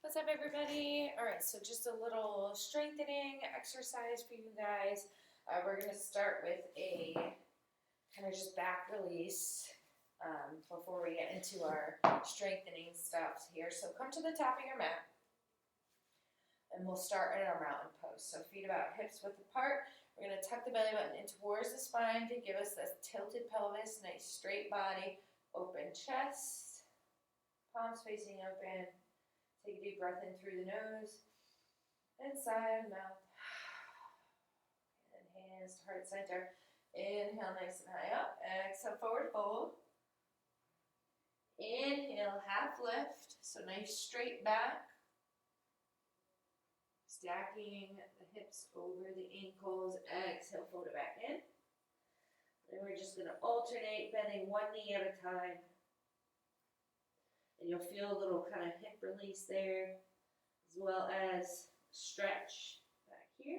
What's up, everybody? All right, so just a little strengthening exercise for you guys. We're going to start with a kind of just back release before we get into our strengthening stuff here. So come to the top of your mat, and we'll start in our mountain pose. So feet about hips width apart. We're going to tuck the belly button in towards the spine to give us this tilted pelvis, nice straight body, open chest, palms facing open. Take a deep breath in through the nose, inside the mouth, and hands to heart center. Inhale nice and high up, exhale forward fold. Inhale half lift, so nice straight back. Stacking the hips over the ankles, exhale fold it back in. Then we're just going to alternate, bending one knee at a time. And you'll feel a little kind of hip release there, as well as stretch back here.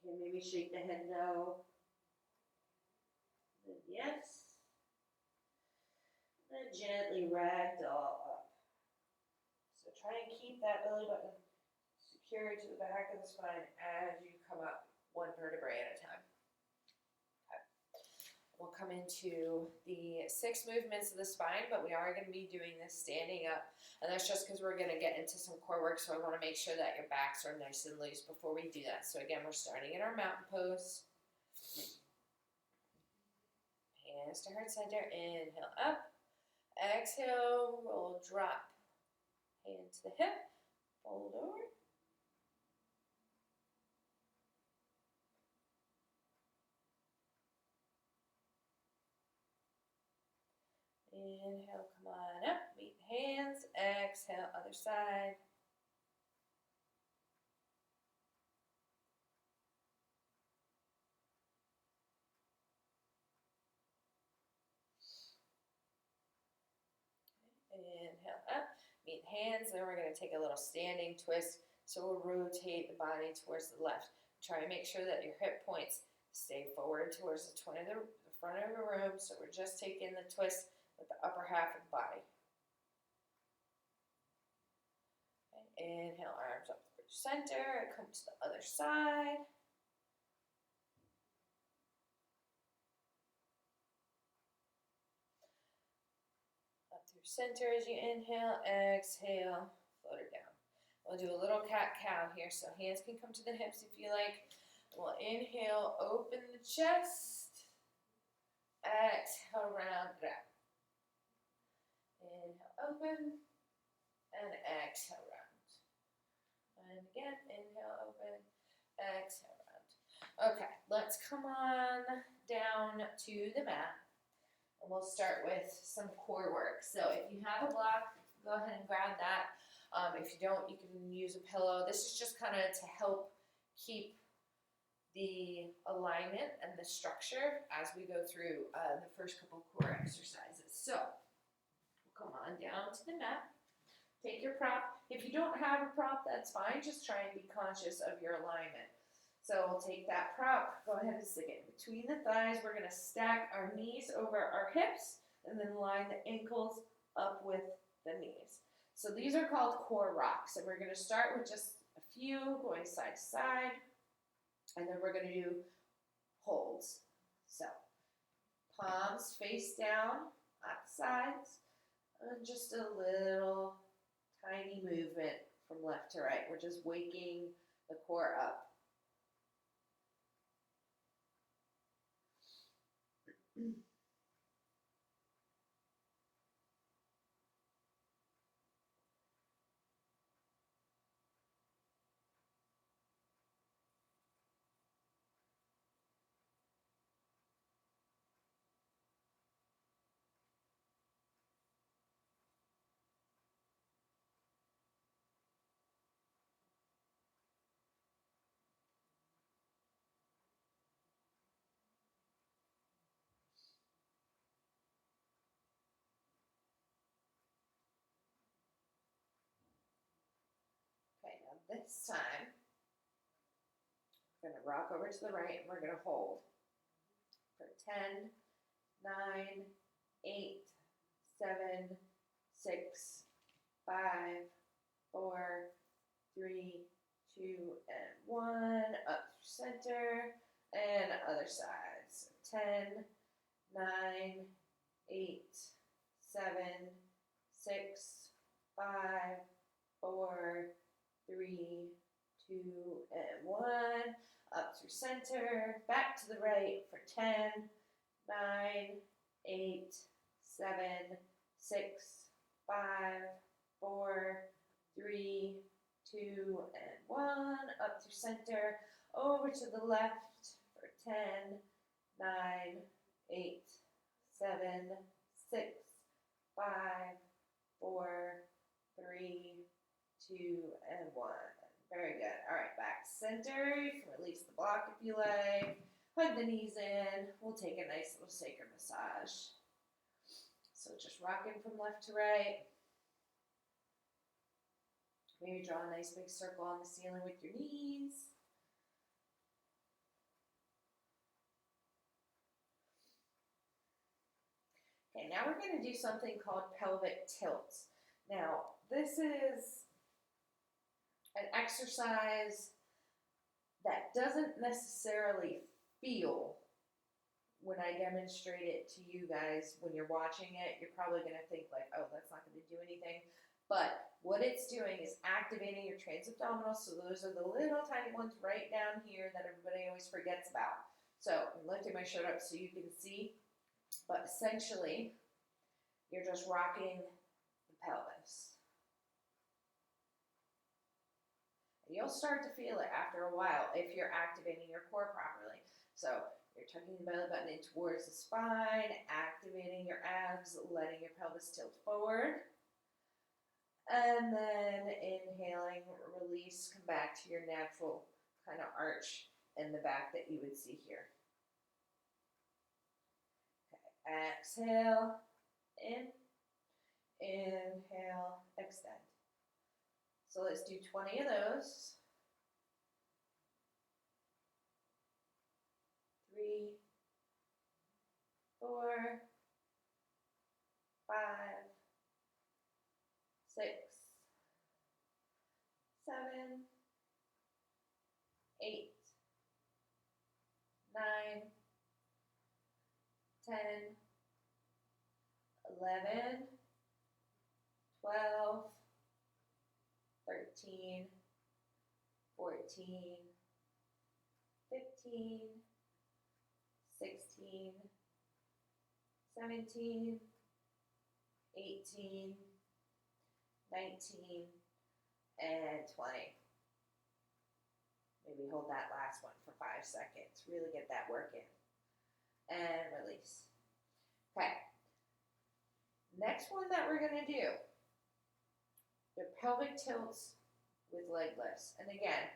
Okay, maybe shake the head no. Then yes. Then gently ragdoll up. So try and keep that belly button secured to the back of the spine as you come up one vertebrae at a time. Okay. We'll come into the 6 movements of the spine, but we are going to be doing this standing up. And that's just because we're going to get into some core work, so I want to make sure that your backs are nice and loose before we do that. So again, we're starting in our mountain pose. Hands to heart center, inhale up. Exhale, roll, drop. Hand to the hip, fold over. Inhale, come on up, meet the hands. Exhale, other side. Inhale up, meet hands, then we're going to take a little standing twist. So we'll rotate the body towards the left. Try and make sure that your hip points stay forward towards the front of the room. So we're just taking the twist with the upper half of the body. Okay. Inhale, arms up through center, come to the other side. Center as you inhale, exhale, float it down. We'll do a little cat-cow here, so hands can come to the hips if you like. We'll inhale, open the chest, exhale, round it out. Inhale, open, and exhale, round. And again, inhale, open, exhale, round. Okay, let's come on down to the mat. And we'll start with some core work. So if you have a block, go ahead and grab that. If you don't, you can use a pillow. This is just kind of to help keep the alignment and the structure as we go through the first couple core exercises. So come on down to the mat. Take your prop. If you don't have a prop, that's fine. Just try and be conscious of your alignment. So we'll take that prop, go ahead and stick it between the thighs. We're going to stack our knees over our hips and then line the ankles up with the knees. So these are called core rocks. And we're going to start with just a few going side to side. And then we're going to do holds. So palms face down, lap sides, and just a little tiny movement from left to right. We're just waking the core up. this time, we're going to rock over to the right and we're going to hold for 10, 9, 8, 7, 6, 5, 4, 3, 2, and 1. Up through center and other side. So 10, 9, 8, 7, 6, 5, 4, 3, 2, and 1. Up through center, back to the right for 10, 9, 8, 7, 6, 5, 4, 3, 2, and 1. Up through center, over to the left for 10, 9, 8, 7, 6, 5, 4, 3, 2, and 1. Very good. All right, back to center. You can release the block if you like. Hug the knees in. We'll take a nice little sacral massage. So just rocking from left to right. Maybe draw a nice big circle on the ceiling with your knees. Okay, now we're going to do something called pelvic tilts. Now, this is an exercise that doesn't necessarily feel when I demonstrate it to you guys. When you're watching it, you're probably going to think like, oh, that's not going to do anything. But what it's doing is activating your transabdominals. So those are the little tiny ones right down here that everybody always forgets about. So I'm lifting my shirt up so you can see. But essentially, you're just rocking the pelvis. You'll start to feel it after a while if you're activating your core properly. So you're tucking the belly button in towards the spine, activating your abs, letting your pelvis tilt forward. And then inhaling, release, come back to your natural kind of arch in the back that you would see here. Okay, exhale, in, inhale, extend. So let's do 20 of those. 3, 4, 5, 6, 7, 8, 9, 10, 11, 12, 13, 14, 15, 16, 17, 18, 19, and 20. Maybe hold that last one for 5 seconds. Really get that work in. And release. Okay. Next one that we're going to do, the pelvic tilts with leg lifts. And again,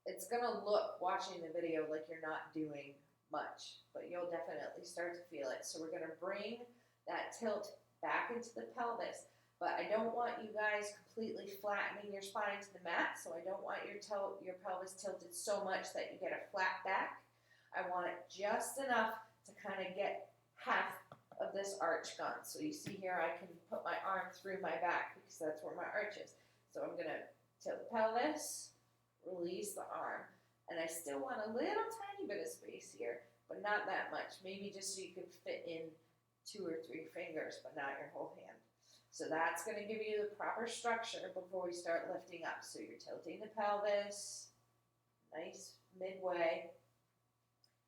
it's going to look, watching the video, like you're not doing much, but you'll definitely start to feel it. So we're going to bring that tilt back into the pelvis, but I don't want you guys completely flattening your spine to the mat, so I don't want your pelvis tilted so much that you get a flat back. I want it just enough to kind of get half of this arch gone. So you see here, I can put my arm through my back because that's where my arch is. So I'm going to tilt the pelvis, release the arm, and I still want a little tiny bit of space here, but not that much. Maybe just so you can fit in 2 or 3 fingers, but not your whole hand. So that's going to give you the proper structure before we start lifting up. So you're tilting the pelvis, nice midway.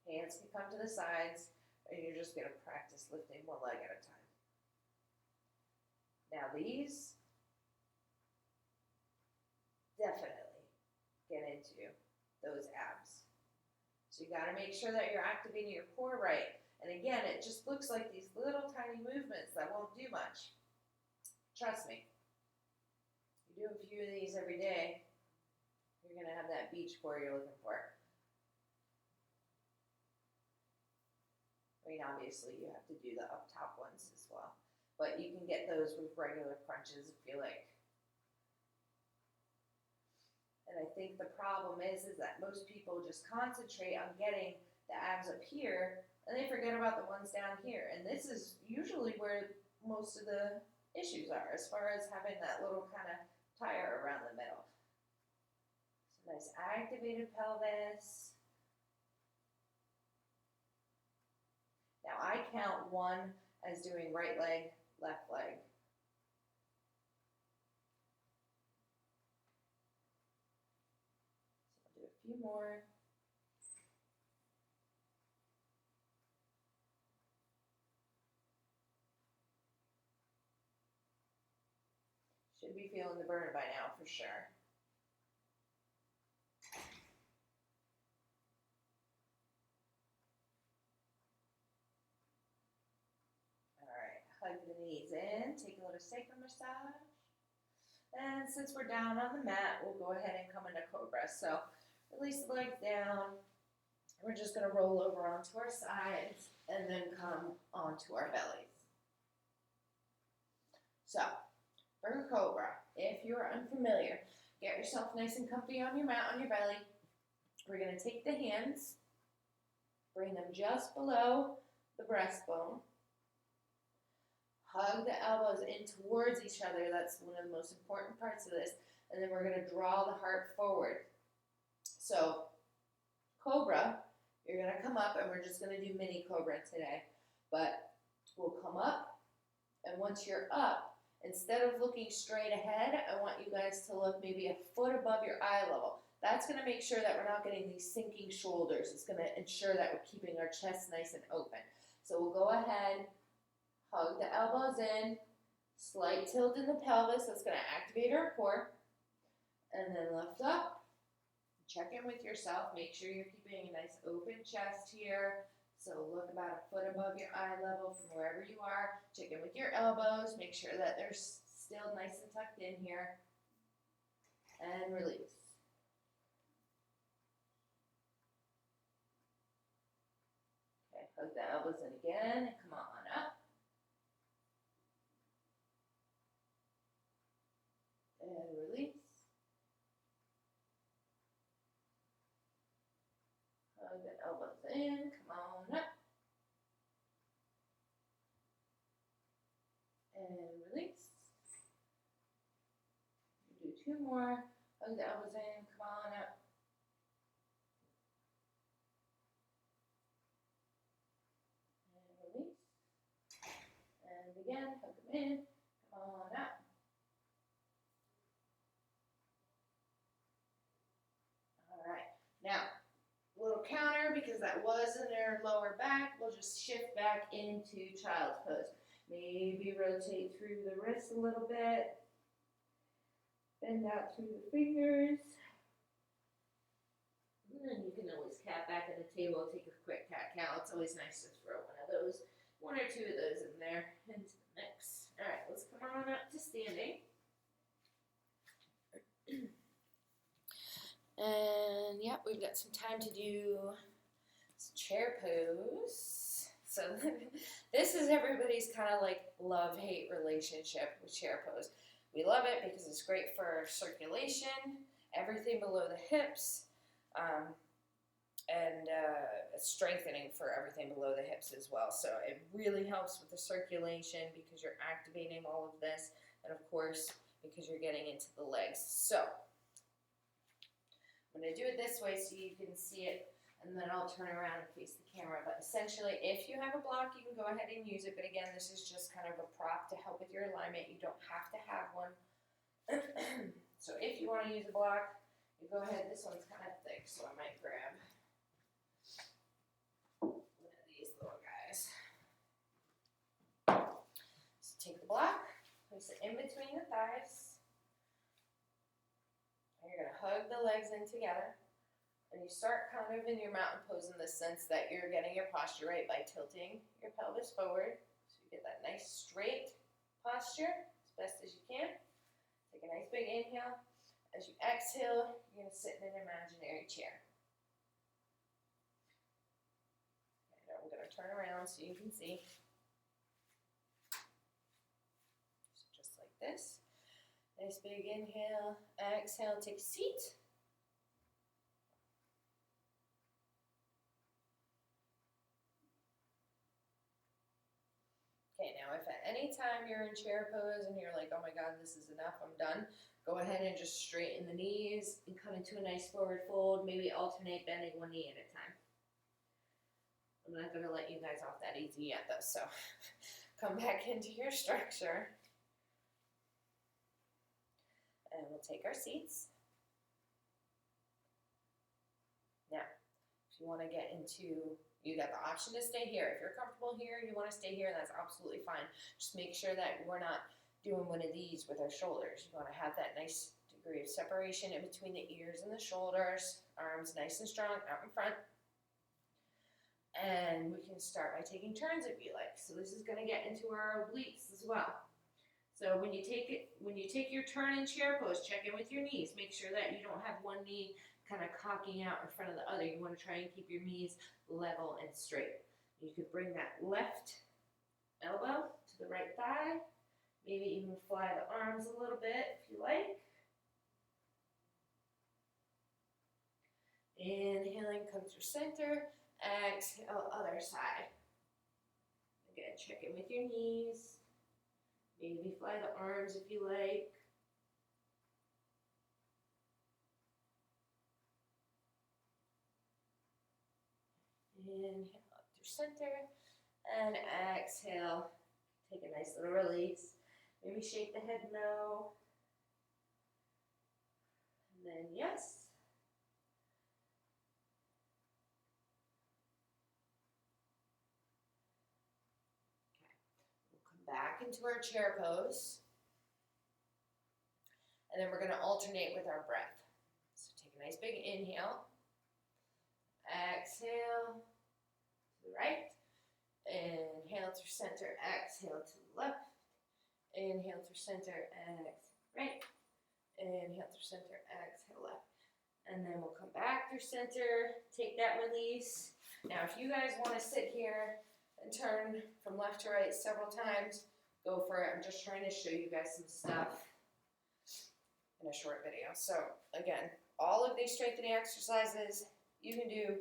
Hands can come to the sides, and you're just going to practice lifting one leg at a time. Now these definitely get into those abs. So you got to make sure that you're activating your core right. And again, it just looks like these little tiny movements that won't do much. Trust me, you do a few of these every day, you're going to have that beach core you're looking for. I mean, obviously, you have to do the up top ones as well. But you can get those with regular crunches if you like. And I think the problem is that most people just concentrate on getting the abs up here and they forget about the ones down here. And this is usually where most of the issues are, as far as having that little kind of tire around the middle. So nice activated pelvis. Now I count one as doing right leg, left leg. So I'll do a few more. Should be feeling the burn by now for sure. All right, hug the knees in, take a little sacral massage. And since we're down on the mat, we'll go ahead and come into cobra. So release the legs down. We're just going to roll over onto our sides and then come onto our bellies. So for cobra, if you're unfamiliar, get yourself nice and comfy on your mat on your belly. We're going to take the hands, bring them just below the breastbone. Hug the elbows in towards each other. That's one of the most important parts of this. And then we're going to draw the heart forward. So cobra, you're going to come up, and we're just going to do mini cobra today. But we'll come up, and once you're up, instead of looking straight ahead, I want you guys to look maybe a foot above your eye level. That's going to make sure that we're not getting these sinking shoulders. It's going to ensure that we're keeping our chest nice and open. So we'll go ahead, hug the elbows in, slight tilt in the pelvis. That's going to activate our core. And then lift up. Check in with yourself. Make sure you're keeping a nice open chest here. So look about a foot above your eye level from wherever you are. Check in with your elbows. Make sure that they're still nice and tucked in here. And release. Okay, hug the elbows in again and come on up. And release. Hug the elbows in, come on up. And release. Do two more. Hug the elbows in, come on up. And release. And again, hug them in, come on up. All right. Now, a little counter, because that was in our lower back. We'll just shift back into child's pose. Maybe rotate through the wrists a little bit. Bend out through the fingers. And then you can always cat back at the table, take a quick cat cow. It's always nice to throw one or two of those in there into the mix. All right, let's come on up to standing. And yeah, we've got some time to do some chair pose. So this is everybody's kind of like love-hate relationship with chair pose. We love it because it's great for circulation, everything below the hips, and strengthening for everything below the hips as well. So it really helps with the circulation because you're activating all of this, and of course, because you're getting into the legs. So I'm going to do it this way so you can see it, and then I'll turn around and face the camera. But essentially, if you have a block, you can go ahead and use it. But again, this is just kind of a prop to help with your alignment. You don't have to have one. So if you want to use a block, you go ahead. This one's kind of thick, so I might grab one of these little guys. So take the block, place it in between the thighs. And you're going to hug the legs in together. And you start kind of in your mountain pose in the sense that you're getting your posture right by tilting your pelvis forward. So you get that nice straight posture as best as you can. Take a nice big inhale. As you exhale, you're going to sit in an imaginary chair. Okay, now I'm going to turn around so you can see. So just like this. Nice big inhale. Exhale, take a seat. Okay, now if at any time you're in chair pose and you're like, oh my God, this is enough, I'm done, go ahead and just straighten the knees and come into a nice forward fold. Maybe alternate bending one knee at a time. I'm not going to let you guys off that easy yet though, so come back into your structure. And we'll take our seats. Now, if you want to get into, you got the option to stay here. If you're comfortable here and you want to stay here, that's absolutely fine. Just make sure that we're not doing one of these with our shoulders. You want to have that nice degree of separation in between the ears and the shoulders. Arms nice and strong out in front. And we can start by taking turns if you like. So this is going to get into our obliques as well. So when you take your turn in chair pose, check in with your knees. Make sure that you don't have one knee kind of cocking out in front of the other. You want to try and keep your knees level and straight. You could bring that left elbow to the right thigh. Maybe even fly the arms a little bit if you like. Inhaling, come through center. Exhale, other side. Again, check in with your knees. Maybe fly the arms if you like. Inhale up through center. And exhale. Take a nice little release. Maybe shake the head no. And then yes. Back into our chair pose. And then we're going to alternate with our breath. So take a nice big inhale. Exhale to the right. Inhale through center. Exhale to the left. Inhale through center. Exhale right. Inhale through center. Exhale left. And then we'll come back through center. Take that release. Now if you guys want to sit here and turn from left to right several times, go for it. I'm just trying to show you guys some stuff in a short video. So again, all of these strengthening exercises you can do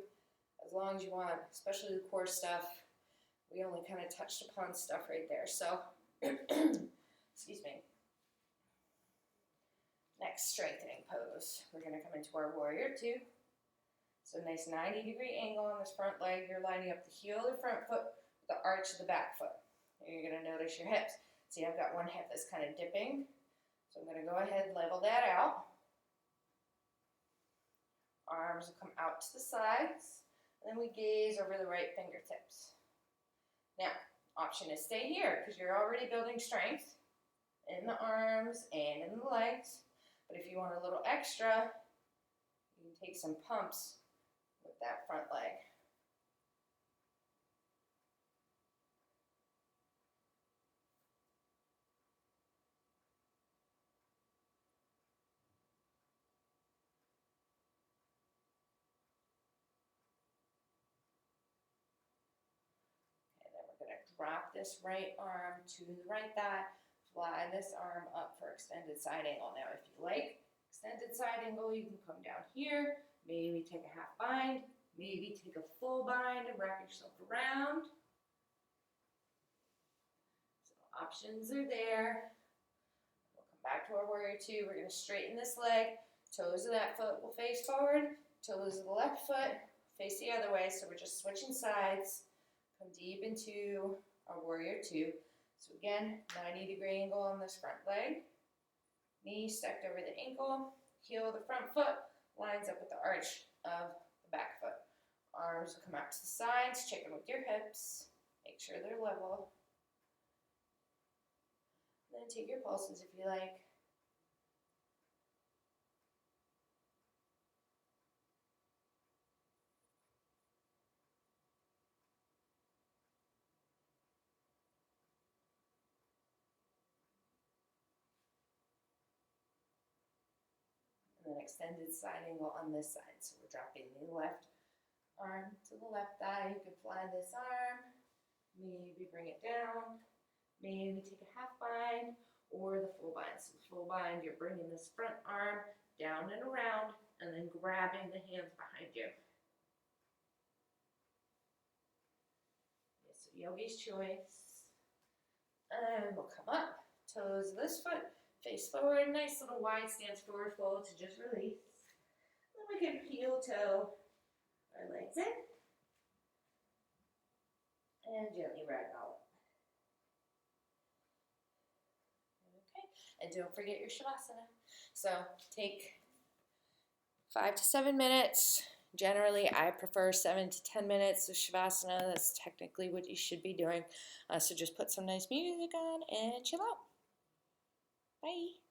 as long as you want, especially the core stuff. We only kind of touched upon stuff right there. So, excuse me. Next strengthening pose. We're going to come into our warrior two. So nice 90-degree angle on this front leg. You're lining up the heel of the front foot with the arch of the back foot. And you're going to notice your hips. See, I've got one hip that's kind of dipping. So I'm going to go ahead and level that out. Arms will come out to the sides. And then we gaze over the right fingertips. Now, option is stay here because you're already building strength in the arms and in the legs. But if you want a little extra, you can take some pumps with that front leg. Drop this right arm to the right thigh, fly this arm up for extended side angle. Now if you like extended side angle, you can come down here, maybe take a half bind, maybe take a full bind and wrap yourself around. So options are there. We'll come back to our warrior two. We're going to straighten this leg. Toes of that foot will face forward. Toes of the left foot face the other way. So we're just switching sides. Come deep into our warrior two. So again, 90-degree angle on this front leg. Knee stacked over the ankle. Heel of the front foot lines up with the arch of the back foot. Arms will come out to the sides. Check in with your hips. Make sure they're level. And then take your pulses if you like. And then extended side angle on this side. So we're dropping the left arm to the left thigh. You can fly this arm. Maybe bring it down. Maybe take a half bind or the full bind. So the full bind, you're bringing this front arm down and around and then grabbing the hands behind you. So yogi's choice. And we'll come up, toes of this foot, face forward, nice little wide stance forward fold to just release. Then we can heel toe our legs in and gently ragdoll it. Okay, and don't forget your Shavasana. So take 5 to 7 minutes. Generally, I prefer 7 to 10 minutes of Shavasana. That's technically what you should be doing. So just put some nice music on and chill out. Bye.